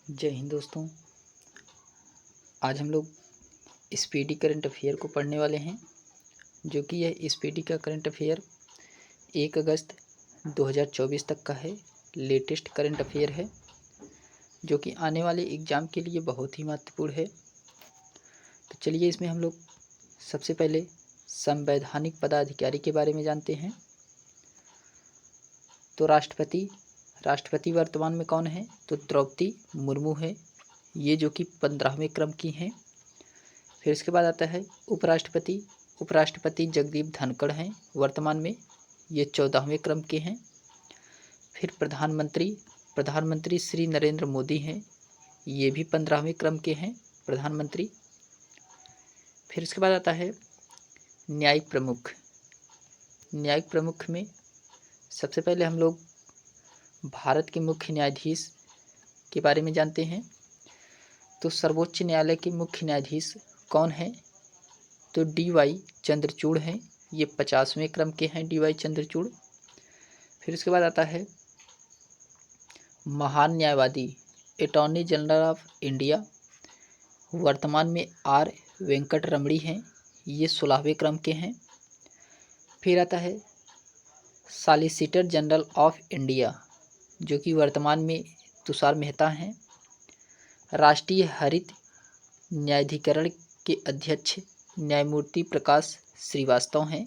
जय हिंद दोस्तों। आज हम लोग स्पीडी करंट अफेयर को पढ़ने वाले हैं, जो कि यह स्पीडी का करंट अफेयर 1 अगस्त 2024 तक का है। लेटेस्ट करंट अफेयर है, जो कि आने वाले एग्ज़ाम के लिए बहुत ही महत्वपूर्ण है। तो चलिए इसमें हम लोग सबसे पहले संवैधानिक पदाधिकारी के बारे में जानते हैं। तो राष्ट्रपति वर्तमान में कौन है? तो द्रौपदी मुर्मू है, ये जो कि 15वें क्रम की हैं। फिर इसके बाद आता है उपराष्ट्रपति जगदीप धनखड़ हैं, वर्तमान में ये 14वें क्रम के हैं। फिर प्रधानमंत्री श्री नरेंद्र मोदी हैं, ये भी 15वें क्रम के हैं प्रधानमंत्री। फिर इसके बाद आता है न्यायिक प्रमुख में सबसे पहले हम लोग भारत के मुख्य न्यायाधीश के बारे में जानते हैं। तो सर्वोच्च न्यायालय के मुख्य न्यायाधीश कौन है? तो डी.वाई. चंद्रचूड़ हैं, ये 50वें क्रम के हैं डी.वाई. चंद्रचूड़। फिर उसके बाद आता है महान न्यायवादी अटॉर्नी जनरल ऑफ इंडिया, वर्तमान में आर वेंकट रमणी हैं, ये 16वें क्रम के हैं। फिर आता है सॉलिसिटर जनरल ऑफ इंडिया, जो कि वर्तमान में तुषार मेहता हैं। राष्ट्रीय हरित न्यायाधिकरण के अध्यक्ष न्यायमूर्ति प्रकाश श्रीवास्तव हैं।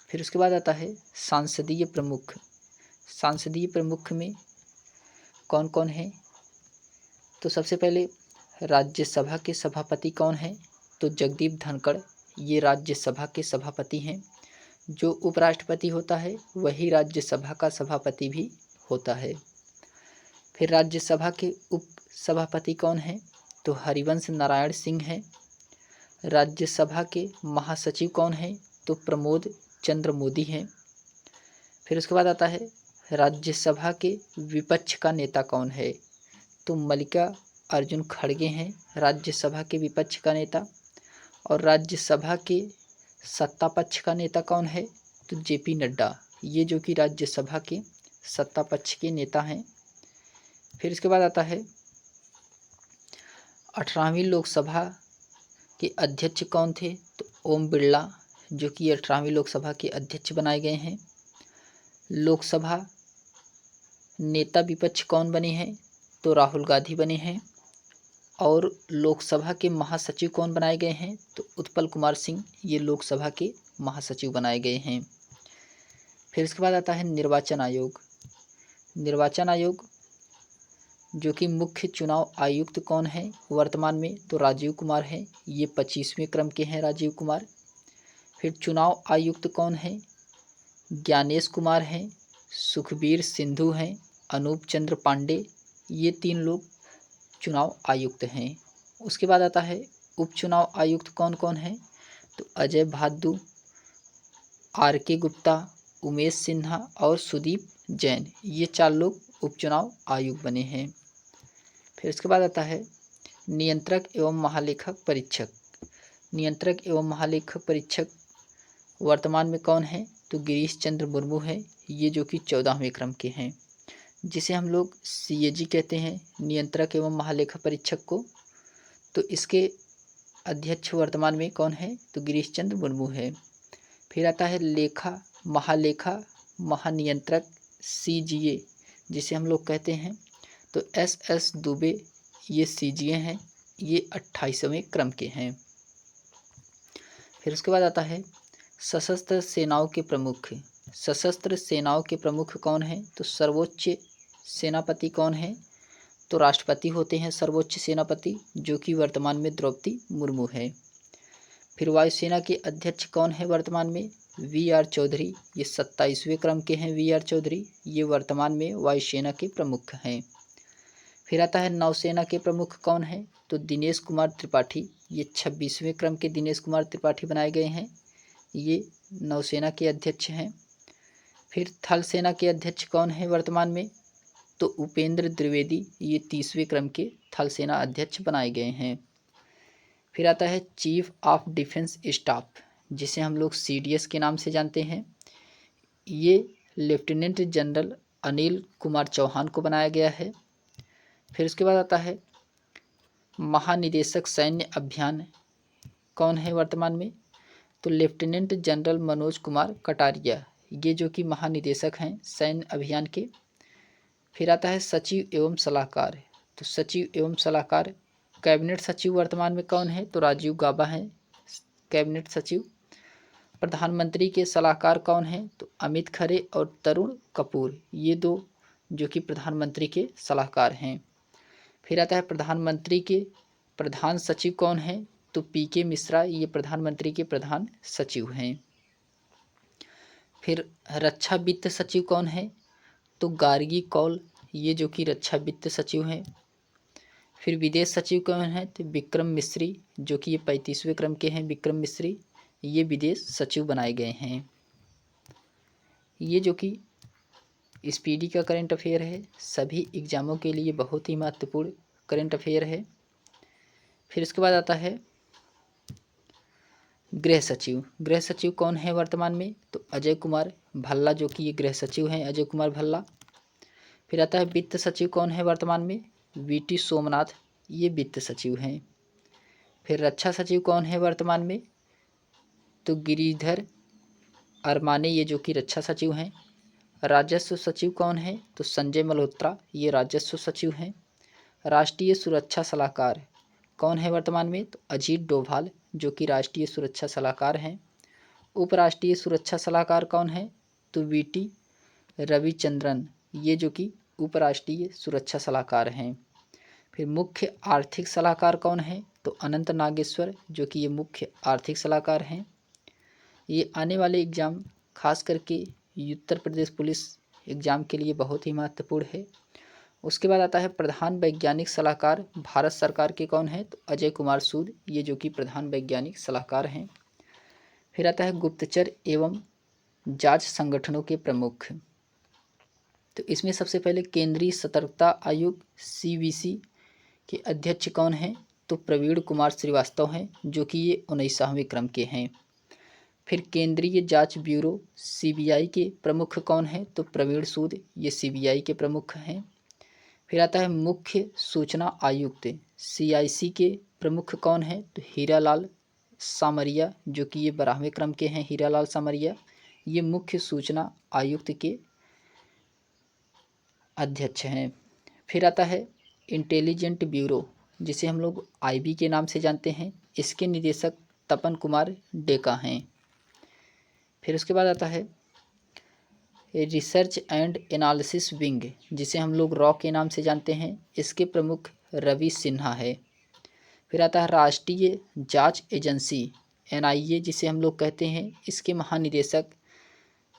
फिर उसके बाद आता है सांसदीय प्रमुख में कौन कौन है? तो सबसे पहले राज्यसभा के सभापति कौन है? तो जगदीप धनखड़, ये राज्यसभा के सभापति हैं। जो उपराष्ट्रपति होता है वही राज्यसभा का सभापति भी होता है। फिर राज्यसभा के उप सभापति कौन है? तो हरिवंश नारायण सिंह है। राज्यसभा के महासचिव कौन है? तो प्रमोद चंद्र मोदी हैं। फिर उसके बाद आता है राज्यसभा के विपक्ष का नेता कौन है? तो मल्लिकार्जुन खड़गे हैं राज्यसभा के विपक्ष का नेता। और राज्यसभा के सत्ता पक्ष का नेता कौन है? तो जेपी नड्डा, ये जो कि राज्यसभा के सत्ता पक्ष के नेता हैं। फिर इसके बाद आता है 18वीं लोकसभा के अध्यक्ष कौन थे? तो ओम बिरला, जो कि 18वीं लोकसभा के अध्यक्ष बनाए गए हैं। लोकसभा नेता विपक्ष कौन बने हैं? तो राहुल गांधी बने हैं। और लोकसभा के महासचिव कौन बनाए गए हैं? तो उत्पल कुमार सिंह, ये लोकसभा के महासचिव बनाए गए हैं। फिर इसके बाद आता है निर्वाचन आयोग, जो कि मुख्य चुनाव आयुक्त कौन है वर्तमान में? तो राजीव कुमार है, ये 25वें क्रम के हैं राजीव कुमार। फिर चुनाव आयुक्त कौन है? ज्ञानेश कुमार हैं, सुखबीर सिंधु हैं, अनूप चंद्र पांडे, ये 3 लोग चुनाव आयुक्त हैं। उसके बाद आता है उपचुनाव आयुक्त कौन कौन है? तो अजय भादु, आर.के. गुप्ता, उमेश सिन्हा और सुदीप जैन, ये 4 लोग उपचुनाव आयुक्त बने हैं। फिर इसके बाद आता है नियंत्रक एवं महालेखक परीक्षक वर्तमान में कौन है? तो गिरीश चंद्र मुर्मू है, ये जो कि 14वें क्रम के हैं, जिसे हम लोग CAG कहते हैं, नियंत्रक एवं महालेखा परीक्षक को। तो इसके अध्यक्ष वर्तमान में कौन है? तो गिरीश चंद्र मुर्मू है। फिर आता है महालेखा महानियंत्रक CGA, जिसे हम लोग कहते हैं, तो SS दुबे, ये CGA हैं, ये 28वें क्रम के हैं। फिर उसके बाद आता है सशस्त्र सेनाओं के प्रमुख कौन हैं? तो सर्वोच्च सेनापति कौन है? तो राष्ट्रपति होते हैं सर्वोच्च सेनापति, जो कि वर्तमान में द्रौपदी मुर्मू है। फिर वायुसेना के अध्यक्ष कौन है वर्तमान में? VR चौधरी, ये 27वें क्रम के हैं VR चौधरी, ये वर्तमान में वायुसेना के प्रमुख हैं। फिर आता है नौसेना के प्रमुख कौन है? तो दिनेश कुमार त्रिपाठी, ये 26वें क्रम के दिनेश कुमार त्रिपाठी बनाए गए हैं, ये नौसेना के अध्यक्ष हैं। फिर थल सेना के अध्यक्ष कौन है वर्तमान में? तो उपेंद्र द्विवेदी, ये 30वें क्रम के थल सेना अध्यक्ष बनाए गए हैं। फिर आता है चीफ ऑफ डिफेंस स्टाफ, जिसे हम लोग CDS के नाम से जानते हैं, ये लेफ्टिनेंट जनरल अनिल कुमार चौहान को बनाया गया है। फिर उसके बाद आता है महानिदेशक सैन्य अभियान कौन है वर्तमान में, तो लेफ्टिनेंट जनरल मनोज कुमार कटारिया, ये जो कि महानिदेशक हैं सैन्य अभियान के। फिर आता है सचिव एवं सलाहकार, तो सचिव एवं सलाहकार कैबिनेट सचिव वर्तमान में कौन है, तो राजीव गाबा हैं कैबिनेट सचिव। प्रधानमंत्री के सलाहकार कौन हैं, तो अमित खरे और तरुण कपूर, ये दो जो कि प्रधानमंत्री के सलाहकार हैं। फिर आता है प्रधानमंत्री के प्रधान सचिव कौन हैं, तो पीके मिश्रा, ये प्रधानमंत्री के प्रधान सचिव हैं। फिर रक्षा वित्त सचिव कौन है, तो गार्गी कौल, ये जो कि रक्षा वित्त सचिव हैं। फिर विदेश सचिव कौन है, तो विक्रम मिश्री, जो कि ये 35वें क्रम के हैं विक्रम मिश्री, ये विदेश सचिव बनाए गए हैं। ये जो कि स्पीडी का करंट अफेयर है, सभी एग्जामों के लिए बहुत ही महत्वपूर्ण करंट अफेयर है। फिर उसके बाद आता है गृह सचिव। गृह सचिव कौन है वर्तमान में, तो अजय कुमार भल्ला, जो कि ये गृह सचिव हैं अजय कुमार भल्ला। फिर आता है वित्त सचिव कौन है वर्तमान में, वीटी सोमनाथ, ये वित्त सचिव हैं। फिर रक्षा सचिव कौन है वर्तमान में, तो गिरिधर अरमाने, ये जो कि रक्षा सचिव हैं। राजस्व सचिव कौन है, तो संजय मल्होत्रा, ये राजस्व सचिव हैं। राष्ट्रीय सुरक्षा सलाहकार कौन है वर्तमान में, तो अजीत डोभाल, जो कि राष्ट्रीय सुरक्षा सलाहकार हैं। उपराष्ट्रीय सुरक्षा सलाहकार कौन है, तो वीटी रविचंद्रन, ये जो कि उपराष्ट्रीय सुरक्षा सलाहकार हैं। फिर मुख्य आर्थिक सलाहकार कौन है, तो अनंत नागेश्वर, जो कि ये मुख्य आर्थिक सलाहकार हैं। ये आने वाले एग्ज़ाम खास करके उत्तर प्रदेश पुलिस एग्ज़ाम के लिए बहुत ही महत्वपूर्ण है। उसके बाद आता है प्रधान वैज्ञानिक सलाहकार भारत सरकार के कौन है, तो अजय कुमार सूद, ये जो कि प्रधान वैज्ञानिक सलाहकार हैं। फिर आता है गुप्तचर एवं जांच संगठनों के प्रमुख, तो इसमें सबसे पहले केंद्रीय सतर्कता आयोग CVC के अध्यक्ष कौन हैं, तो प्रवीण कुमार श्रीवास्तव हैं, जो कि ये 19वें क्रम के हैं। फिर केंद्रीय जांच ब्यूरो CBI के प्रमुख कौन हैं, तो प्रवीण सूद, ये CBI के प्रमुख हैं। फिर आता है मुख्य सूचना आयुक्त CIC के प्रमुख कौन हैं, तो हीरालाल सामरिया, जो कि ये 12वें क्रम के हैं हीरालाल सामरिया, ये मुख्य सूचना आयुक्त के अध्यक्ष हैं। फिर आता है इंटेलिजेंट ब्यूरो, जिसे हम लोग IB के नाम से जानते हैं, इसके निदेशक तपन कुमार डेका हैं। फिर उसके बाद आता है रिसर्च एंड एनालिसिस विंग, जिसे हम लोग रॉ के नाम से जानते हैं, इसके प्रमुख रवि सिन्हा है। फिर आता है राष्ट्रीय जांच एजेंसी NIA, जिसे हम लोग कहते हैं, इसके महानिदेशक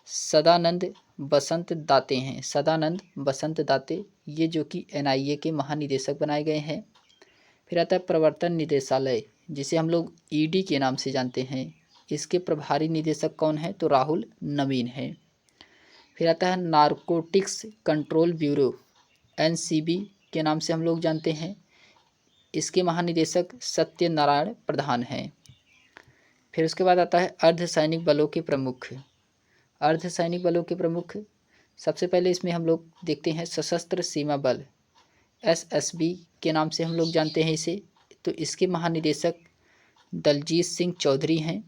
सदानंद बसंत दाते हैं, सदानंद बसंत दाते, ये जो कि NIA के महानिदेशक बनाए गए हैं। फिर आता है प्रवर्तन निदेशालय, जिसे हम लोग ED के नाम से जानते हैं, इसके प्रभारी निदेशक कौन है, तो राहुल नवीन है। फिर आता है नारकोटिक्स कंट्रोल ब्यूरो NCB के नाम से हम लोग जानते हैं, इसके महानिदेशक सत्यनारायण प्रधान हैं। फिर उसके बाद आता है अर्धसैनिक बलों के प्रमुख। अर्धसैनिक बलों के प्रमुख सबसे पहले इसमें हम लोग देखते हैं सशस्त्र सीमा बल SSB के नाम से हम लोग जानते हैं इसे, तो इसके महानिदेशक दलजीत सिंह चौधरी हैं।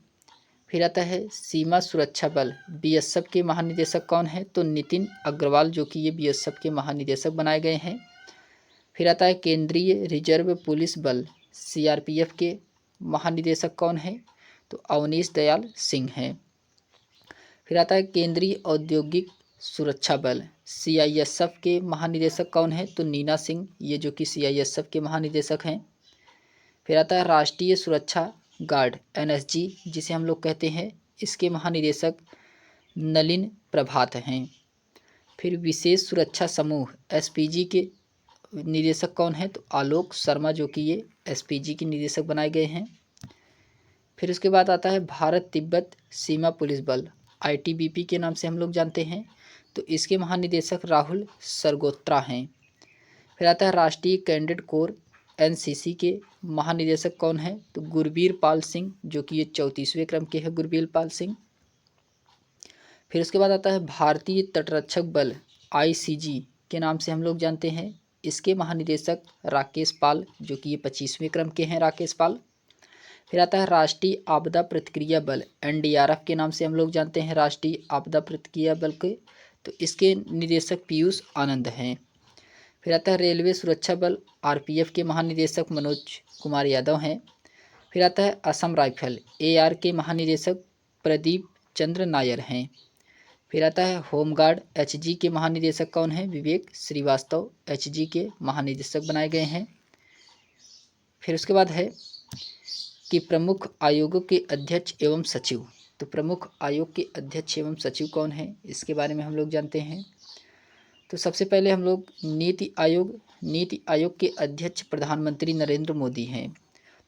फिर आता है सीमा सुरक्षा बल BSF के महानिदेशक कौन है, तो नितिन अग्रवाल, जो कि ये BSF के महानिदेशक बनाए गए हैं। फिर आता है केंद्रीय रिजर्व पुलिस बल CRPF के महानिदेशक कौन है, तो अवनीश दयाल सिंह हैं। फिर आता है केंद्रीय औद्योगिक सुरक्षा बल CISF के महानिदेशक कौन है, तो नीना सिंह, ये जो कि CISF के महानिदेशक हैं। फिर आता है राष्ट्रीय सुरक्षा गार्ड NSG, जिसे हम लोग कहते हैं, इसके महानिदेशक नलिन प्रभात हैं। फिर विशेष सुरक्षा समूह SPG के निदेशक कौन है, तो आलोक शर्मा, जो कि ये SPG के निदेशक बनाए गए हैं। फिर उसके बाद आता है भारत तिब्बत सीमा पुलिस बल ITBP के नाम से हम लोग जानते हैं, तो इसके महानिदेशक राहुल सरगोत्रा हैं। फिर आता है राष्ट्रीय कैडेट कोर NCC के महानिदेशक कौन है, तो गुरबीर पाल सिंह, जो कि ये 34वें क्रम के हैं गुरबीर पाल सिंह। फिर उसके बाद आता है भारतीय तटरक्षक बल ICG के नाम से हम लोग जानते हैं, इसके महानिदेशक राकेश पाल, जो कि ये 25वें क्रम के हैं राकेश पाल। फिर आता है राष्ट्रीय आपदा प्रतिक्रिया बल, एनडीआरएफ के नाम से हम लोग जानते हैं राष्ट्रीय आपदा प्रतिक्रिया बल के, तो इसके निदेशक पीयूष आनंद हैं। फिर आता है रेलवे सुरक्षा बल, आरपीएफ के महानिदेशक मनोज कुमार यादव हैं। फिर आता है असम राइफल, एआर के महानिदेशक प्रदीप चंद्र नायर हैं। फिर आता है होमगार्ड, एचजी के महानिदेशक कौन हैं? विवेक श्रीवास्तव एचजी के महानिदेशक बनाए गए हैं। फिर उसके बाद है कि प्रमुख आयोगों के अध्यक्ष एवं सचिव, तो प्रमुख आयोग के अध्यक्ष एवं सचिव कौन हैं, इसके बारे में हम लोग जानते हैं। तो सबसे पहले हम लोग नीति आयोग के अध्यक्ष प्रधानमंत्री नरेंद्र मोदी हैं।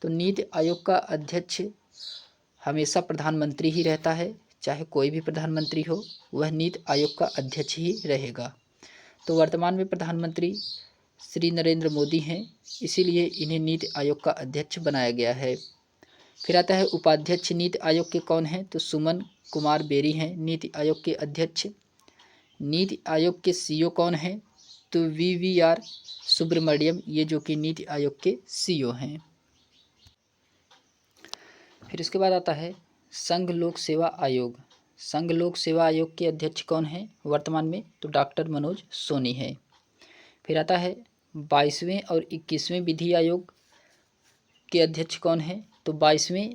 तो नीति आयोग का अध्यक्ष हमेशा प्रधानमंत्री ही रहता है, चाहे कोई भी प्रधानमंत्री हो, वह नीति आयोग का अध्यक्ष ही रहेगा। तो वर्तमान में प्रधानमंत्री श्री नरेंद्र मोदी हैं, इसीलिए इन्हें नीति आयोग का अध्यक्ष बनाया गया है। फिर आता है उपाध्यक्ष नीति आयोग के कौन हैं? तो सुमन कुमार बेरी हैं नीति आयोग के अध्यक्ष। नीति आयोग के सीईओ कौन हैं? तो वीवीआर सुब्रमण्यम, ये जो कि नीति आयोग के सीईओ हैं। फिर इसके बाद आता है संघ लोक सेवा आयोग। संघ लोक सेवा आयोग के अध्यक्ष कौन हैं वर्तमान में? तो डॉक्टर मनोज सोनी है। फिर आता है 22वें और 21वें विधि आयोग के अध्यक्ष कौन हैं? तो 22वें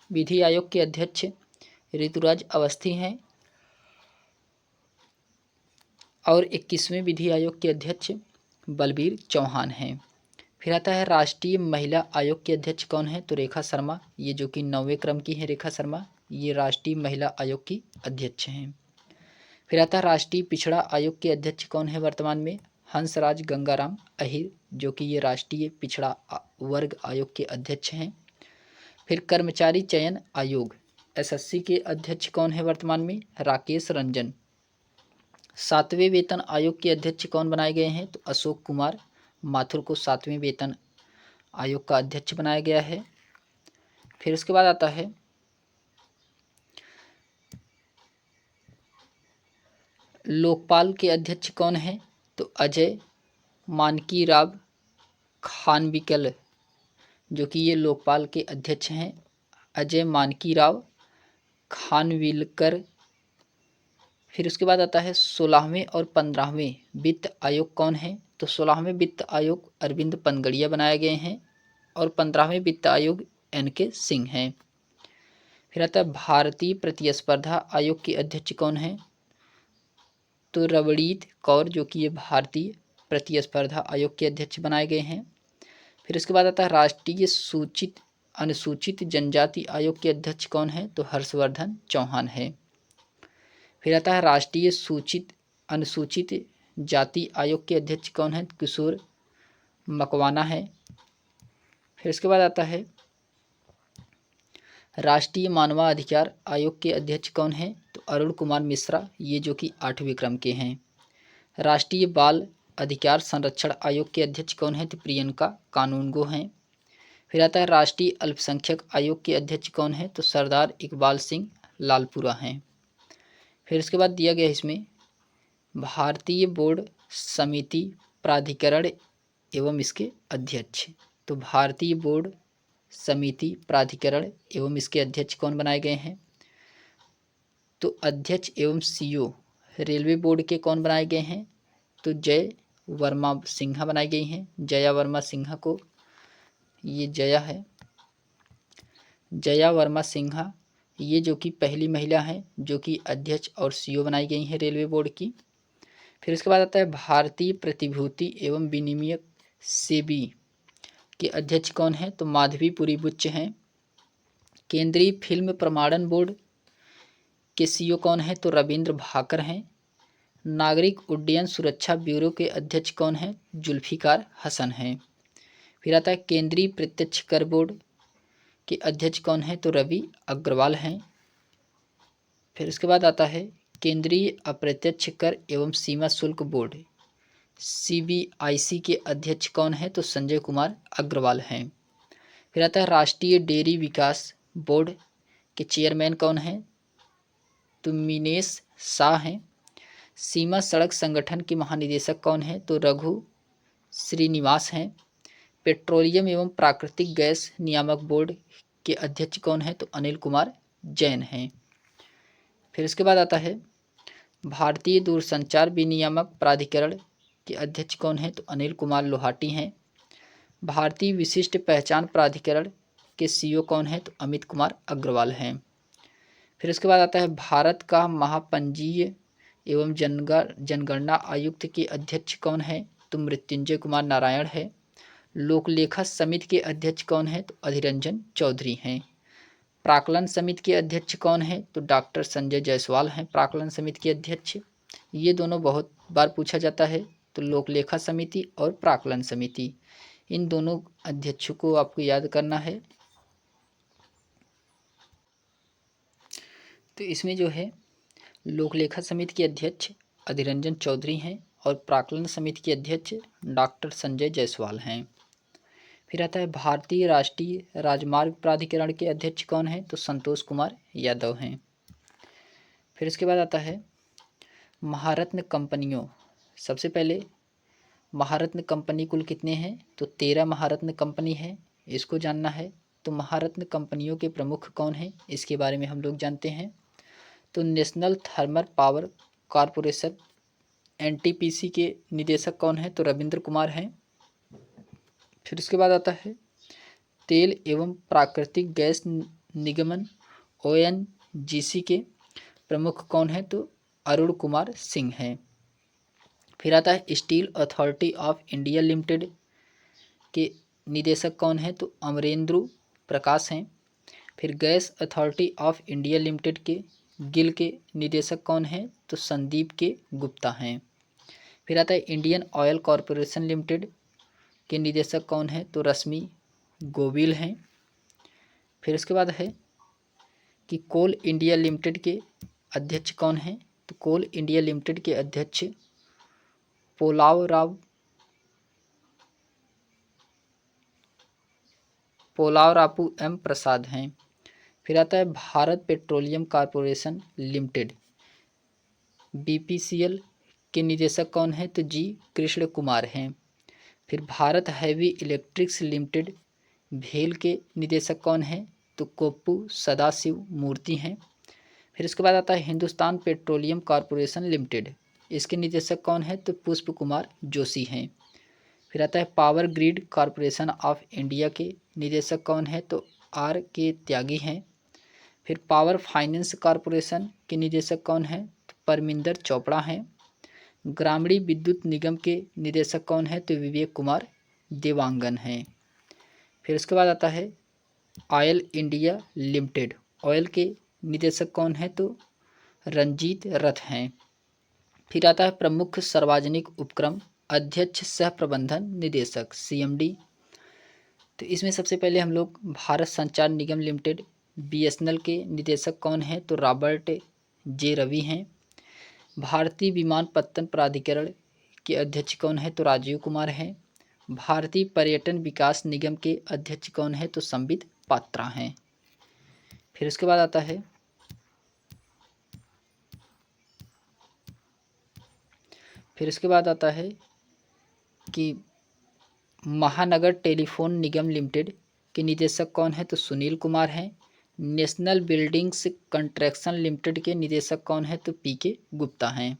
विधि आयोग के अध्यक्ष ऋतुराज अवस्थी हैं और 21वें विधि आयोग के अध्यक्ष बलबीर चौहान हैं। फिर आता है राष्ट्रीय महिला आयोग के अध्यक्ष कौन है? तो रेखा शर्मा, ये जो कि 9वें क्रम की हैं रेखा शर्मा, ये राष्ट्रीय महिला आयोग की अध्यक्ष हैं। फिर आता है राष्ट्रीय पिछड़ा आयोग के अध्यक्ष कौन है वर्तमान में? हंसराज गंगाराम अहिर, जो कि ये राष्ट्रीय पिछड़ा वर्ग आयोग के अध्यक्ष हैं। फिर कर्मचारी चयन आयोग एसएससी के अध्यक्ष कौन है वर्तमान में? राकेश रंजन। 7वें वेतन आयोग के अध्यक्ष कौन बनाए गए हैं? तो अशोक कुमार माथुर को 7वें वेतन आयोग का अध्यक्ष बनाया गया है। फिर उसके बाद आता है लोकपाल के अध्यक्ष कौन है? तो अजय मानकीराव खानविलकर, जो कि ये लोकपाल के अध्यक्ष हैं, अजय मानकीराव खानविलकर। फिर उसके बाद आता है 16वें और 15वें वित्त आयोग कौन है? तो 16वें वित्त आयोग अरविंद पनगड़िया बनाए गए हैं और 15वें वित्त आयोग एनके सिंह हैं। फिर आता है भारतीय प्रतिस्पर्धा आयोग के अध्यक्ष कौन है? तो रवनीत कौर, जो कि ये भारतीय प्रतिस्पर्धा आयोग के अध्यक्ष बनाए गए हैं। फिर उसके बाद आता है राष्ट्रीय सूचित अनुसूचित जनजाति आयोग के अध्यक्ष कौन है? तो हर्षवर्धन चौहान है। फिर आता है राष्ट्रीय सूचित अनुसूचित जाति आयोग के अध्यक्ष कौन है? किशोर मकवाना है। फिर उसके बाद आता है राष्ट्रीय मानवाधिकार आयोग के अध्यक्ष कौन है? तो अरुण कुमार मिश्रा, ये जो कि 8वें क्रम के हैं। राष्ट्रीय बाल अधिकार संरक्षण आयोग के अध्यक्ष कौन है? तो प्रियंका कानूनगो हैं। फिर आता है राष्ट्रीय अल्पसंख्यक आयोग के अध्यक्ष कौन है? तो सरदार इकबाल सिंह लालपुरा हैं। फिर उसके बाद दिया गया इसमें भारतीय बोर्ड समिति प्राधिकरण एवं इसके अध्यक्ष। तो भारतीय बोर्ड समिति प्राधिकरण एवं इसके अध्यक्ष कौन बनाए गए हैं? तो अध्यक्ष एवं सीईओ रेलवे बोर्ड के कौन बनाए गए हैं? तो जय वर्मा सिन्हा बनाई गई हैं। जया वर्मा सिन्हा को, ये जया है, जया वर्मा सिन्हा, ये जो कि पहली महिला हैं जो कि अध्यक्ष और सीईओ बनाई गई हैं रेलवे बोर्ड की। फिर उसके बाद आता है भारतीय प्रतिभूति एवं विनिमय सेबी के अध्यक्ष कौन है? तो माधवीपुरी बुच्च हैं। केंद्रीय फिल्म प्रमाणन बोर्ड के सीईओ कौन है? तो रविंद्र भाकर हैं। नागरिक उड्डयन सुरक्षा ब्यूरो के अध्यक्ष कौन हैं? जुल्फिकार हसन हैं। फिर आता है केंद्रीय प्रत्यक्ष कर बोर्ड के अध्यक्ष कौन है? तो रवि अग्रवाल हैं। फिर उसके बाद आता है केंद्रीय अप्रत्यक्ष कर एवं सीमा शुल्क बोर्ड सीबीआईसी के अध्यक्ष कौन है? तो संजय कुमार अग्रवाल हैं। फिर आता है राष्ट्रीय डेयरी विकास बोर्ड के चेयरमैन कौन हैं? तो मिनेश शाह हैं। सीमा सड़क संगठन के महानिदेशक कौन है? तो रघु श्रीनिवास हैं। पेट्रोलियम एवं प्राकृतिक गैस नियामक बोर्ड के अध्यक्ष कौन हैं? तो अनिल कुमार जैन हैं। फिर इसके बाद आता है भारतीय दूरसंचार विनियामक प्राधिकरण के अध्यक्ष कौन हैं? तो अनिल कुमार लोहाटी हैं। भारतीय विशिष्ट पहचान प्राधिकरण के सीईओ कौन हैं? तो अमित कुमार अग्रवाल हैं। फिर इसके बाद आता है भारत का महापंजीय एवं जनगणना आयुक्त के अध्यक्ष कौन है? तो मृत्युंजय कुमार नारायण है। लोकलेखा समिति के अध्यक्ष कौन है? तो अधीररंजन चौधरी हैं। प्राक्कलन समिति के अध्यक्ष कौन है? तो डॉक्टर संजय जायसवाल हैं प्राक्कलन समिति के अध्यक्ष। ये दोनों बहुत बार पूछा जाता है, तो लोकलेखा समिति और प्राक्कलन समिति, इन दोनों अध्यक्षों को आपको याद करना है। तो इसमें जो है लोकलेखा समिति के अध्यक्ष अधीररंजन चौधरी हैं और प्राक्कलन समिति के अध्यक्ष डॉक्टर संजय जायसवाल हैं। फिर आता है भारतीय राष्ट्रीय राजमार्ग प्राधिकरण के अध्यक्ष कौन हैं? तो संतोष कुमार यादव हैं। फिर इसके बाद आता है महारत्न कंपनियों। सबसे पहले महारत्न कंपनी कुल कितने हैं? तो 13 महारत्न कंपनी है, इसको जानना है। तो महारत्न कंपनियों के प्रमुख कौन हैं, इसके बारे में हम लोग जानते हैं। तो national thermal power corporation NTPC के निदेशक कौन हैं? तो रविंद्र कुमार हैं। फिर इसके बाद आता है तेल एवं प्राकृतिक गैस निगमन ओएनजीसी के प्रमुख कौन हैं? तो अरुण कुमार सिंह हैं। फिर आता है steel authority of India limited के निदेशक कौन हैं? तो अमरेंद्र प्रकाश हैं। फिर gas authority of India limited के गिल के निदेशक कौन हैं? तो संदीप के गुप्ता हैं। फिर आता है इंडियन ऑयल कॉरपोरेशन लिमिटेड के निदेशक कौन हैं? तो रश्मि गोविल हैं। फिर उसके बाद है कि कोल इंडिया लिमिटेड के अध्यक्ष कौन हैं? तो कोल इंडिया लिमिटेड के अध्यक्ष पोलावरापू एम प्रसाद हैं। फिर आता है Bharat petroleum corporation limited BPCL के निदेशक कौन हैं? तो जी कृष्ण कुमार हैं। फिर भारत हैवी इलेक्ट्रिक्स लिमिटेड भेल के निदेशक कौन हैं? तो कोप्पू सदाशिव मूर्ति हैं। फिर इसके बाद आता है हिंदुस्तान पेट्रोलियम कॉरपोरेशन लिमिटेड, इसके निदेशक कौन हैं? तो पुष्प कुमार जोशी हैं। फिर आता है power grid corporation of India के निदेशक कौन हैं? तो आर के त्यागी हैं। फिर पावर फाइनेंस कॉरपोरेशन के निदेशक कौन हैं? तो परमिंदर चोपड़ा हैं। ग्रामीण विद्युत निगम के निदेशक कौन हैं? तो विवेक कुमार देवांगन हैं। फिर उसके बाद आता है ऑयल इंडिया लिमिटेड, ऑयल के निदेशक कौन हैं? तो रंजीत रथ हैं। फिर आता है प्रमुख सार्वजनिक उपक्रम अध्यक्ष सह प्रबंधन निदेशक सीएमडी। तो इसमें सबसे पहले हम लोग भारत संचार निगम लिमिटेड बीएसएनएल के निदेशक कौन हैं? तो रॉबर्ट जे रवि हैं। भारतीय विमानपत्तन प्राधिकरण के अध्यक्ष कौन है? तो राजीव कुमार हैं। भारतीय पर्यटन विकास निगम के अध्यक्ष कौन है? तो संबित पात्रा हैं। फिर उसके बाद आता है कि महानगर टेलीफोन निगम लिमिटेड के निदेशक कौन है? तो सुनील कुमार हैं। नेशनल बिल्डिंग्स कंस्ट्रक्शन लिमिटेड के निदेशक कौन है? तो पीके गुप्ता हैं।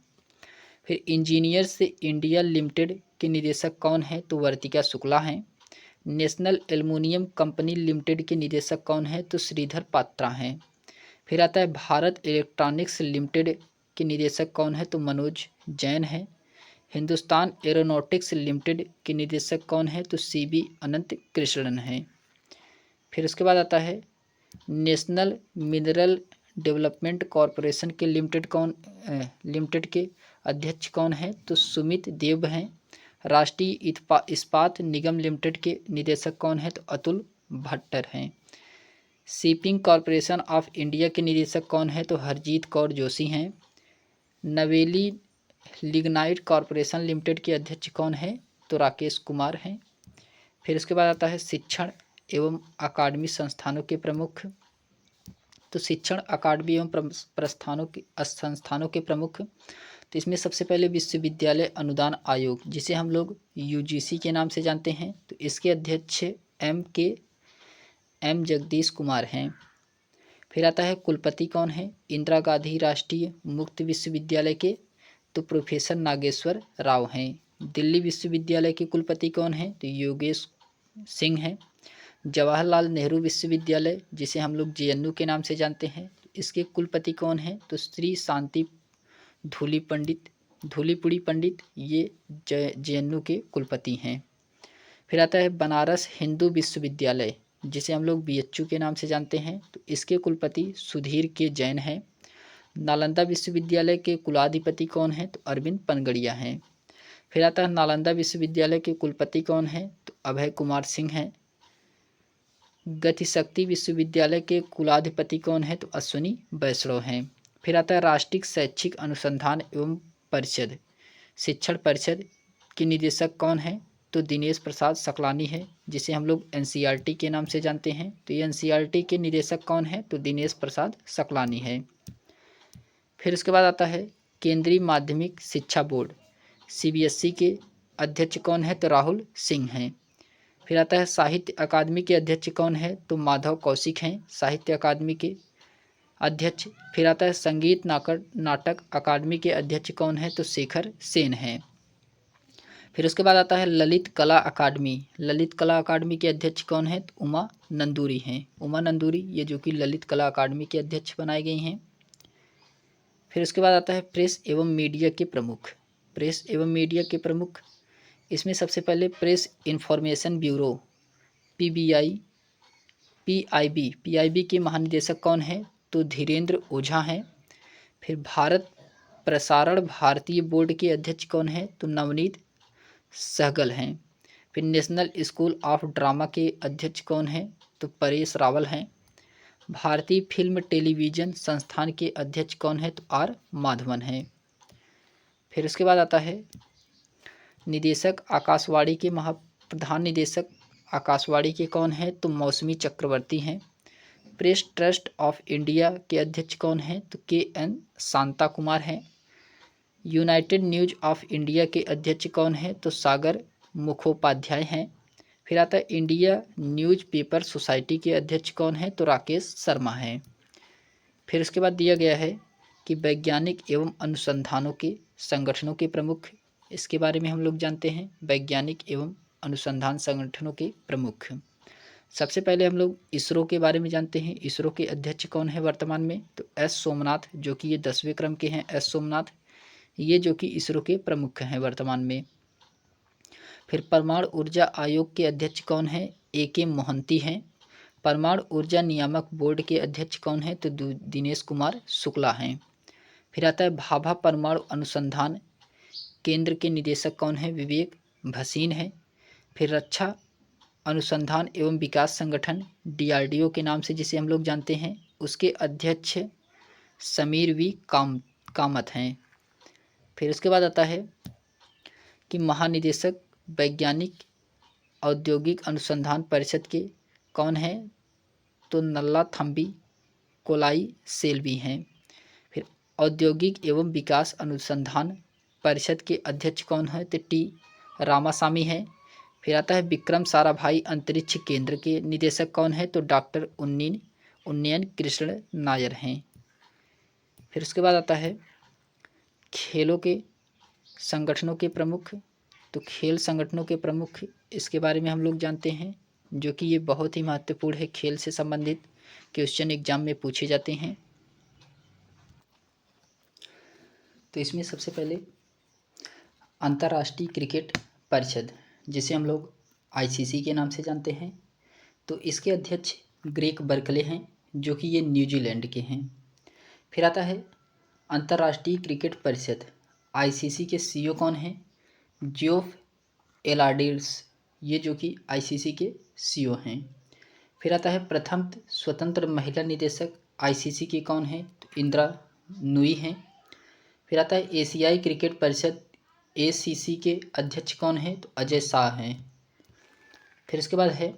फिर इंजीनियर्स इंडिया लिमिटेड के निदेशक कौन है? तो वर्तिका शुक्ला हैं। नेशनल एल्युमिनियम कंपनी लिमिटेड के निदेशक कौन है? तो श्रीधर पात्रा हैं। फिर आता है भारत इलेक्ट्रॉनिक्स लिमिटेड के निदेशक कौन है? तो मनोज जैन हैं। हिंदुस्तान एरोनॉटिक्स लिमिटेड के निदेशक कौन है? तो सीबी अनंत कृष्णन हैं। फिर उसके बाद आता है नेशनल मिनरल डेवलपमेंट कॉरपोरेशन के लिमिटेड के अध्यक्ष कौन है? तो सुमित देव हैं। राष्ट्रीय इस्पात निगम लिमिटेड के निदेशक कौन है? तो अतुल भट्टर हैं। शिपिंग कॉरपोरेशन ऑफ इंडिया के निदेशक कौन है? तो हरजीत कौर जोशी हैं। नवेली लिग्नाइट कॉरपोरेशन लिमिटेड के अध्यक्ष कौन है? तो राकेश कुमार हैं। फिर उसके बाद आता है शिक्षण एवं अकादमी संस्थानों के प्रमुख। तो शिक्षण अकादमी एवं संस्थानों के प्रमुख, तो इसमें सबसे पहले विश्वविद्यालय अनुदान आयोग, जिसे हम लोग यूजीसी के नाम से जानते हैं, तो इसके अध्यक्ष एम जगदीश कुमार हैं। फिर आता है कुलपति कौन है, इंदिरा गांधी राष्ट्रीय मुक्त विश्वविद्यालय के तो प्रोफेसर नागेश्वर राव हैं। दिल्ली विश्वविद्यालय के कुलपति कौन हैं, तो योगेश सिंह हैं। जवाहरलाल नेहरू विश्वविद्यालय, जिसे हम लोग जेएनयू के नाम से जानते हैं, इसके कुलपति कौन हैं, तो श्री शांति धूलीपुड़ी पंडित, ये जेएनयू के कुलपति हैं। फिर आता है बनारस हिंदू विश्वविद्यालय, जिसे हम लोग बीएचयू के नाम से जानते हैं, तो इसके कुलपति सुधीर के जैन हैं। नालंदा विश्वविद्यालय के कुलाधिपति कौन हैं, तो अरविंद पनगड़िया हैं। फिर आता है नालंदा विश्वविद्यालय के कुलपति कौन हैं, तो अभय कुमार सिंह हैं। गतिशक्ति विश्वविद्यालय के कुलाधिपति कौन है, तो अश्विनी वैष्णव हैं। फिर आता है राष्ट्रीय शैक्षिक अनुसंधान एवं परिषद शिक्षण परिषद के निदेशक कौन है, तो दिनेश प्रसाद सकलानी है, जिसे हम लोग एनसीईआरटी के नाम से जानते हैं। तो ये एनसीईआरटी के निदेशक कौन है, तो दिनेश प्रसाद सकलानी है। फिर उसके बाद आता है केंद्रीय माध्यमिक शिक्षा बोर्ड सीबीएसई के अध्यक्ष कौन है, तो राहुल सिंह हैं। फिर आता है साहित्य अकादमी के अध्यक्ष कौन है, तो माधव कौशिक हैं, साहित्य अकादमी के अध्यक्ष। फिर आता है संगीत नाटक अकादमी के अध्यक्ष कौन है, तो शेखर सेन हैं। फिर उसके बाद आता है ललित कला अकादमी के अध्यक्ष कौन है, तो उमा नंदूरी हैं। उमा नंदूरी ये जो कि ललित कला अकादमी के अध्यक्ष बनाई गई हैं। फिर उसके बाद आता है प्रेस एवं मीडिया के प्रमुख। इसमें सबसे पहले प्रेस इंफॉर्मेशन ब्यूरो पीआईबी के महानिदेशक कौन है, तो धीरेन्द्र ओझा हैं। फिर भारत प्रसारण भारतीय बोर्ड के अध्यक्ष कौन है, तो नवनीत सहगल हैं। फिर नेशनल स्कूल ऑफ ड्रामा के अध्यक्ष कौन है, तो परेश रावल हैं। भारतीय फिल्म टेलीविज़न संस्थान के अध्यक्ष कौन है, तो आर माधवन हैं। फिर उसके बाद आता है निदेशक आकाशवाणी के प्रधान निदेशक आकाशवाणी के कौन है, तो मौसमी चक्रवर्ती हैं। प्रेस ट्रस्ट ऑफ इंडिया के अध्यक्ष कौन हैं, तो KN शांता कुमार हैं। यूनाइटेड न्यूज़ ऑफ इंडिया के अध्यक्ष कौन हैं, तो सागर मुखोपाध्याय हैं। फिर आता है इंडिया न्यूज़ पेपर सोसाइटी के अध्यक्ष कौन हैं, तो राकेश शर्मा हैं। फिर उसके बाद दिया गया है कि वैज्ञानिक एवं अनुसंधानों के संगठनों के प्रमुख, इसके बारे में हम लोग जानते हैं। वैज्ञानिक एवं अनुसंधान संगठनों के प्रमुख, सबसे पहले हम लोग इसरो के बारे में जानते हैं। इसरो के अध्यक्ष कौन है वर्तमान में, तो एस सोमनाथ, जो कि ये 10वें क्रम के हैं। एस सोमनाथ ये जो कि इसरो के प्रमुख हैं वर्तमान में। फिर परमाणु ऊर्जा आयोग के अध्यक्ष कौन है, AK मोहंती हैं। परमाणु ऊर्जा नियामक बोर्ड के अध्यक्ष कौन है, तो दिनेश कुमार शुक्ला हैं। फिर आता है भाभा परमाणु अनुसंधान केंद्र के निदेशक कौन है, विवेक भसीन है। फिर रक्षा अनुसंधान एवं विकास संगठन DRDO के नाम से जिसे हम लोग जानते हैं, उसके अध्यक्ष समीर V कामत हैं। फिर उसके बाद आता है कि महानिदेशक वैज्ञानिक औद्योगिक अनुसंधान परिषद के कौन है, तो नल्ला थम्बी कोलाई सेल्वी हैं। फिर औद्योगिक एवं विकास अनुसंधान परिषद के अध्यक्ष कौन है, तो T रामासामी हैं। फिर आता है विक्रम साराभाई अंतरिक्ष केंद्र के निदेशक कौन है, तो डॉक्टर उन्नयन कृष्ण नायर हैं। फिर उसके बाद आता है खेलों के संगठनों के प्रमुख, तो खेल संगठनों के प्रमुख इसके बारे में हम लोग जानते हैं, जो कि ये बहुत ही महत्वपूर्ण है। खेल से संबंधित क्वेश्चन एग्जाम में पूछे जाते हैं। तो इसमें सबसे पहले अंतर्राष्ट्रीय क्रिकेट परिषद, जिसे हम लोग ICC के नाम से जानते हैं, तो इसके अध्यक्ष ग्रेग बर्कले हैं, जो कि ये न्यूजीलैंड के हैं। फिर आता है अंतर्राष्ट्रीय क्रिकेट परिषद ICC के CEO कौन हैं, जियोफ एलार्डिस, ये जो कि ICC के CEO हैं। फिर आता है प्रथम स्वतंत्र महिला निदेशक ICC के कौन हैं, तो इंदिरा नुई हैं। फिर आता है एशियाई क्रिकेट परिषद ACC के अध्यक्ष कौन हैं, तो अजय शाह हैं। फिर इसके बाद है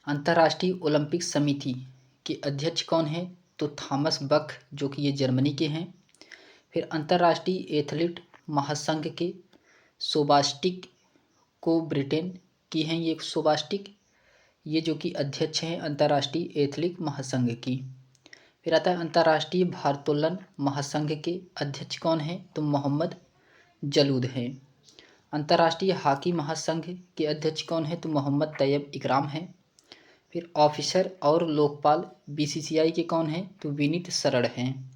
अंतर्राष्ट्रीय ओलंपिक समिति के अध्यक्ष कौन हैं, तो थॉमस बख, जो कि ये जर्मनी के हैं। फिर अंतर्राष्ट्रीय एथलीट महासंघ के सोबास्टिक को ब्रिटेन की हैं ये सोबास्टिक, ये जो कि अध्यक्ष हैं अंतर्राष्ट्रीय एथलीट महासंघ की। फिर आता है अंतर्राष्ट्रीय भारोत्तोलन महासंघ के अध्यक्ष कौन हैं, तो मोहम्मद जलूद हैं। अंतर्राष्ट्रीय हॉकी महासंघ के अध्यक्ष कौन हैं, तो मोहम्मद तैयब इकराम हैं। फिर ऑफिसर और लोकपाल बीसीसीआई के कौन हैं, तो विनीत सरड़ हैं।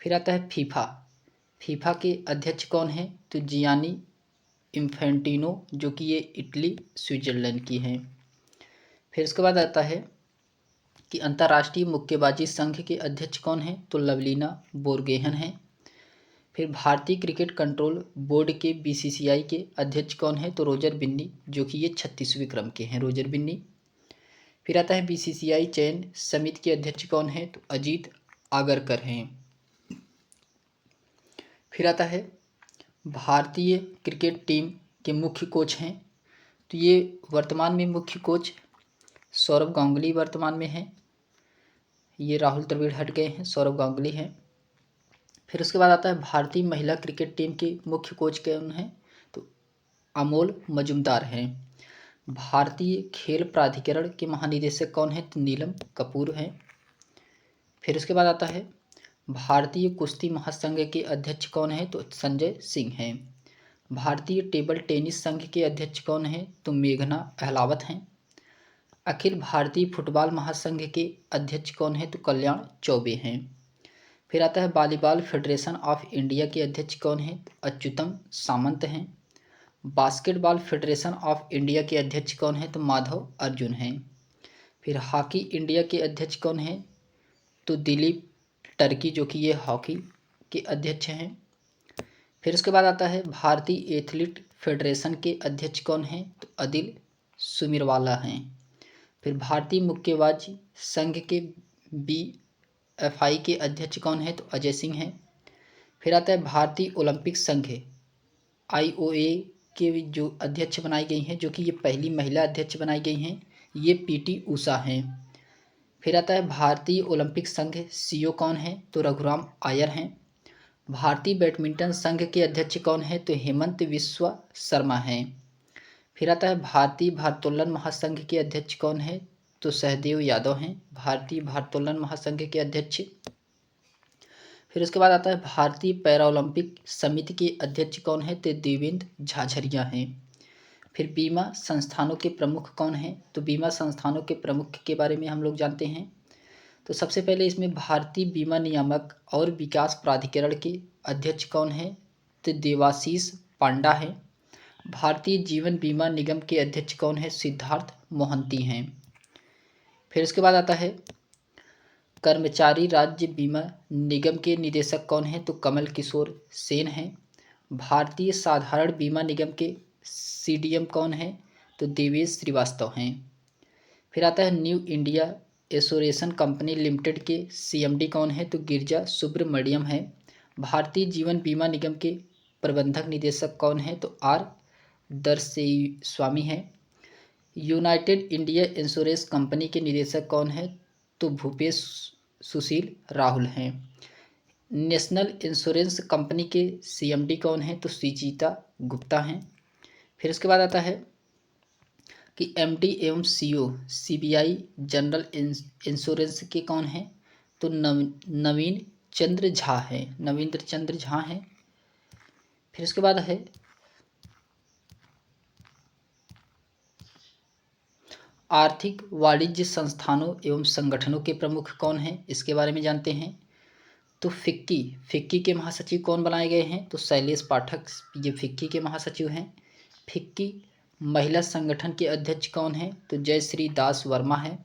फिर आता है फीफा, फीफा के अध्यक्ष कौन हैं, तो जियानी इन्फेंटिनो, जो कि ये इटली स्विट्जरलैंड की हैं। फिर उसके बाद आता है कि अंतर्राष्ट्रीय मुक्केबाजी संघ के अध्यक्ष कौन हैं, तो लवलीना बोरगोहेन हैं। फिर भारतीय क्रिकेट कंट्रोल बोर्ड के बीसीसीआई के अध्यक्ष कौन हैं, तो रोजर बिन्नी, जो कि ये 36वें क्रम के हैं, रोजर बिन्नी। फिर आता है बीसीसीआई चयन समिति के अध्यक्ष कौन हैं, तो अजीत आगरकर हैं। फिर आता है भारतीय क्रिकेट टीम के मुख्य कोच हैं, तो ये वर्तमान में मुख्य कोच सौरव गांगुली वर्तमान में हैं, ये राहुल द्रविड़ हट गए हैं, सौरव गांगुली हैं। फिर उसके बाद आता है भारतीय महिला क्रिकेट टीम के मुख्य कोच कौन हैं, तो अमोल मजुमदार हैं। भारतीय खेल प्राधिकरण के महानिदेशक कौन हैं, तो नीलम कपूर हैं। फिर उसके बाद आता है भारतीय कुश्ती महासंघ के अध्यक्ष कौन हैं, तो संजय सिंह हैं। भारतीय टेबल टेनिस संघ के अध्यक्ष कौन हैं, तो मेघना अहलावत हैं। अखिल भारतीय फुटबॉल महासंघ के अध्यक्ष कौन हैं, तो कल्याण चौबे हैं। फिर आता है वॉलीबॉल फेडरेशन ऑफ इंडिया के अध्यक्ष कौन हैं, तो अच्युतम सामंत हैं। बास्केटबॉल फेडरेशन ऑफ इंडिया के अध्यक्ष कौन हैं, तो माधव अर्जुन हैं। फिर हॉकी इंडिया के अध्यक्ष कौन हैं, तो दिलीप टर्की, जो कि ये हॉकी के अध्यक्ष हैं। फिर उसके बाद आता है भारतीय एथलीट फेडरेशन के अध्यक्ष कौन हैं, तो अदिल सुमिरवाला हैं। फिर भारतीय मुक्केबाजी संघ के बीएफआई के अध्यक्ष कौन हैं, तो अजय सिंह हैं। फिर आता है भारतीय ओलंपिक संघ आईओए के जो अध्यक्ष बनाई गई हैं, जो कि ये पहली महिला अध्यक्ष बनाई गई हैं, ये पीटी उषा हैं। फिर आता है भारतीय ओलंपिक संघ सीईओ कौन है, तो रघुराम आयर हैं। भारतीय बैडमिंटन संघ के अध्यक्ष कौन है, तो हेमंत विश्व शर्मा हैं। फिर आता है भारतीय भारोत्तोलन महासंघ के अध्यक्ष कौन है, तो सहदेव यादव हैं, भारतीय भारोत्तोलन महासंघ के अध्यक्ष। फिर उसके बाद आता है भारतीय पैरालंपिक समिति के अध्यक्ष कौन है, तो देवेंद्र झाझरिया हैं। फिर बीमा संस्थानों के प्रमुख कौन हैं, तो बीमा संस्थानों के प्रमुख के बारे में हम लोग जानते हैं। तो सबसे पहले इसमें भारतीय बीमा नियामक और विकास प्राधिकरण के अध्यक्ष कौन हैं, तो देवाशीष पांडा हैं। भारतीय जीवन बीमा निगम के अध्यक्ष कौन है, सिद्धार्थ मोहंती हैं। फिर इसके बाद आता है कर्मचारी राज्य बीमा निगम के निदेशक कौन हैं, तो कमल किशोर सेन हैं। भारतीय साधारण बीमा निगम के सीडीएम कौन है, तो देवेश श्रीवास्तव हैं। फिर आता है न्यू इंडिया एसोरेशन कंपनी लिमिटेड के सीएमडी कौन है, तो गिरजा सुब्रमण्यम है। भारतीय जीवन बीमा निगम के प्रबंधक निदेशक कौन है, तो आर दर्शेस्वामी हैं। यूनाइटेड इंडिया इंश्योरेंस कंपनी के निदेशक कौन है, तो भूपेश सुशील राहुल हैं। नेशनल इंश्योरेंस कंपनी के सीएमडी कौन है, तो सुजीता गुप्ता हैं। फिर उसके बाद आता है कि एमडी एवं सीईओ सीबीआई जनरल इंश्योरेंस के कौन हैं, तो नवीन चंद्र झा हैं, नवीन्द्र चंद्र झा हैं। फिर उसके बाद है आर्थिक वाणिज्य संस्थानों एवं संगठनों के प्रमुख कौन हैं, इसके बारे में जानते हैं। तो फिक्की के महासचिव कौन बनाए गए हैं, तो शैलेश पाठक, ये फिक्की के महासचिव हैं। फिक्की महिला संगठन के अध्यक्ष कौन हैं, तो जयश्री दास वर्मा है।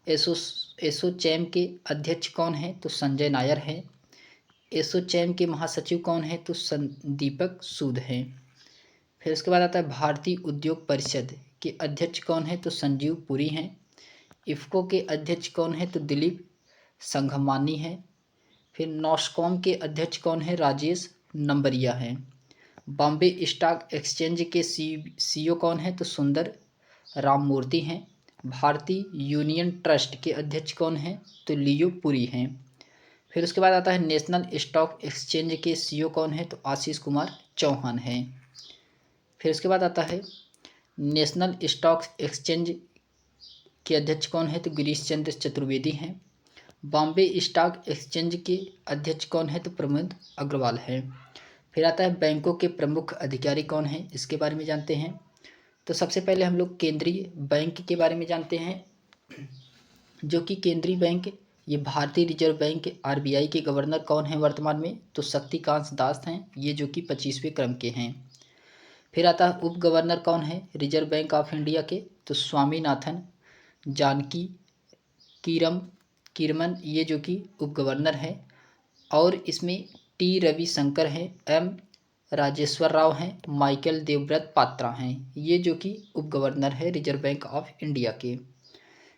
एसोचैम के अध्यक्ष कौन हैं, तो संजय नायर हैं। एसोचैम के महासचिव कौन हैं, तो दीपक सूद हैं। फिर उसके बाद आता है भारतीय उद्योग परिषद के अध्यक्ष कौन है, तो संजीव पुरी हैं। इफ़को के अध्यक्ष कौन है, तो दिलीप संघमानी हैं। फिर नॉस्कॉम के अध्यक्ष कौन है, राजेश नंबरिया हैं। बॉम्बे स्टॉक एक्सचेंज के सीईओ कौन है, तो सुंदर राममूर्ति हैं। भारतीय यूनियन ट्रस्ट के अध्यक्ष कौन हैं, तो लियो पुरी हैं। फिर उसके बाद आता है नेशनल स्टॉक एक्सचेंज के सीईओ कौन है, तो आशीष कुमार चौहान हैं। फिर उसके बाद आता है नेशनल स्टॉक एक्सचेंज के अध्यक्ष कौन है, तो गिरीश चंद्र चतुर्वेदी हैं। बॉम्बे स्टॉक एक्सचेंज के अध्यक्ष कौन है, तो प्रमोद अग्रवाल है। फिर आता है बैंकों के प्रमुख अधिकारी कौन है, इसके बारे में जानते हैं। तो सबसे पहले हम लोग केंद्रीय बैंक के बारे में जानते हैं, जो कि केंद्रीय बैंक ये भारतीय रिजर्व बैंक आरबीआई के गवर्नर कौन है वर्तमान में, तो शक्तिकांत दास हैं, ये जो कि 25वें क्रम के हैं। फिर आता है उप गवर्नर कौन है रिजर्व बैंक ऑफ इंडिया के, तो स्वामीनाथन जानकी कीरमन, ये जो कि उप गवर्नर है। और इसमें टी रविशंकर हैं, एम राजेश्वर राव हैं, माइकल देवव्रत पात्रा हैं, ये जो कि उप गवर्नर है रिजर्व बैंक ऑफ इंडिया के।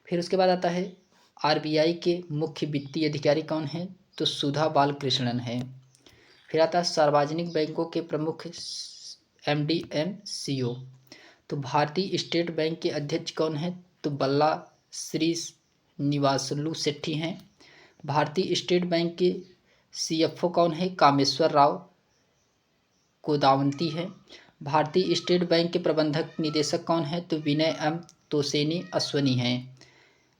फिर उसके बाद आता है आरबीआई के मुख्य वित्तीय अधिकारी कौन हैं, तो सुधा बालकृष्णन है। फिर आता है सार्वजनिक बैंकों के प्रमुख एमडी एम सीओ, तो भारतीय स्टेट बैंक के अध्यक्ष कौन है, तो बल्ला श्री निवासलू सेट्टी हैं। भारतीय स्टेट बैंक के सीएफओ कौन है, कामेश्वर राव कोदावंती है। भारतीय स्टेट बैंक के प्रबंधक निदेशक कौन है, तो विनय एम तोसेनी अश्वनी हैं।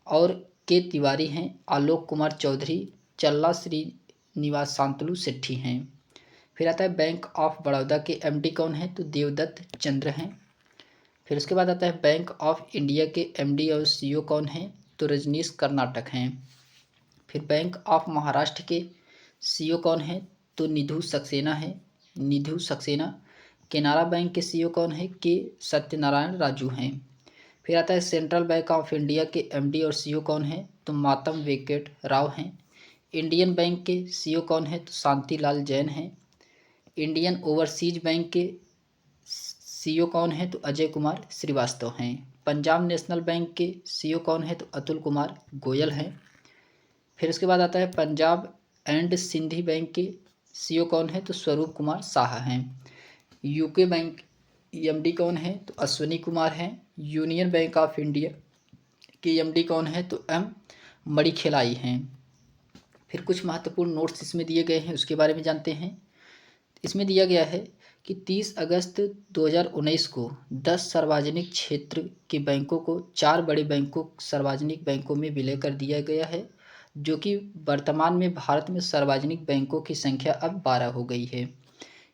और के तिवारी हैं, आलोक कुमार चौधरी, चल्ला श्रीनिवास शांतलु सेट्टी हैं। फिर आता है बैंक ऑफ बड़ौदा के एमडी कौन है, तो देवदत्त चंद्र हैं। फिर उसके बाद आता है बैंक ऑफ इंडिया के एमडी और सीईओ कौन हैं, तो रजनीश कर्नाटक हैं। फिर बैंक ऑफ महाराष्ट्र के सीईओ कौन है, तो निधु सक्सेना है, निधु सक्सेना। केनरा बैंक के सीईओ कौन है, के सत्यनारायण राजू हैं। फिर आता है सेंट्रल बैंक ऑफ इंडिया के एमडी और सीईओ कौन है, तो मातम वेंकट राव हैं। इंडियन बैंक के सीईओ कौन है, तो शांतिलाल जैन हैं। इंडियन ओवरसीज बैंक के सीईओ कौन है, तो अजय कुमार श्रीवास्तव हैं। पंजाब नेशनल बैंक के सीईओ कौन है, तो अतुल कुमार गोयल हैं। फिर उसके बाद आता है पंजाब एंड सिंधी बैंक के सीईओ कौन है, तो स्वरूप कुमार शाह हैं। यूके बैंक एमडी कौन है, तो अश्वनी कुमार हैं। यूनियन बैंक ऑफ इंडिया के एमडी कौन है, तो एम मणिखेलाई हैं। फिर कुछ महत्वपूर्ण नोट्स इसमें दिए गए हैं, उसके बारे में जानते हैं। इसमें दिया गया है कि 30 अगस्त 2019 को 10 सार्वजनिक क्षेत्र के बैंकों को 4 बड़े बैंकों सार्वजनिक बैंकों में विलय कर दिया गया है, जो कि वर्तमान में भारत में सार्वजनिक बैंकों की संख्या अब 12 हो गई है।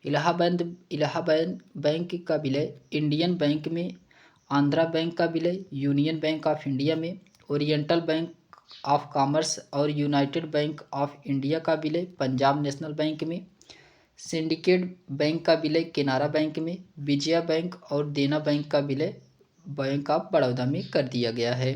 इलाहाबाद बैंक का विलय इंडियन बैंक में, आंध्रा बैंक का विलय यूनियन बैंक ऑफ इंडिया में, ओरिएंटल बैंक ऑफ कॉमर्स और यूनाइटेड बैंक ऑफ इंडिया का विलय पंजाब नेशनल बैंक में, सिंडिकेट बैंक का विलय केनरा बैंक में, विजया बैंक और देना बैंक का विलय बैंक ऑफ बड़ौदा में कर दिया गया है।